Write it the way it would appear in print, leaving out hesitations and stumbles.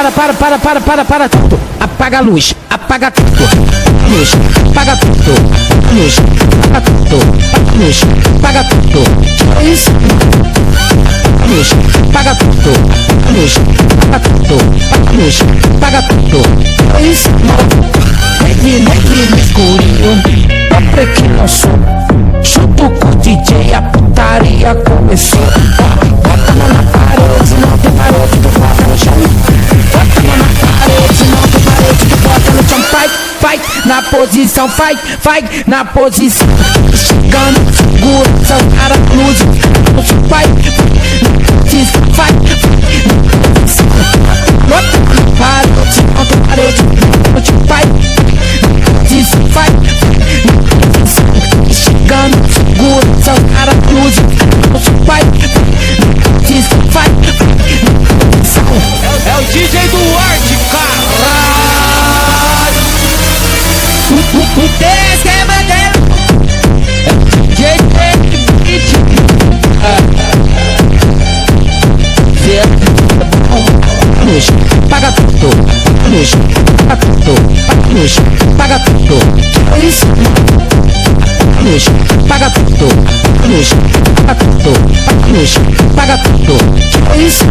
para tudo. Apaga a luz, apaga tudo. Luz, apaga tudo. Luz, apaga tudo. Luz, apaga tudo. Isso. Luz, apaga tudo. Luz, apaga tudo. Luz, apaga tudo. Isso. Negue no escurinho, o pequeno som. Junto com o DJ, a putaria começou. Bota a mão na parede, não tem parede, tu bota no chão. Bota a mão na parede, não tem parede, tu bota no chão. Vai, na posição, vai, na posição. Chegando, segura, são cara luz. Vai, na posição, vai, na posição. Bota na parede, não tem parede, vai, na posição, vai, na posição. Chegando, segura, são cara luz. Vai, na posição, vai, na posição. É o DJ Duarte, caralho. Desce é bandeira. DJ Beat. Luz, paga tudo. Luz, paga tudo. Luz, paga tudo. Isso. Luz, paga tudo. Luz, paga tudo. Luz, paga tudo. Isso.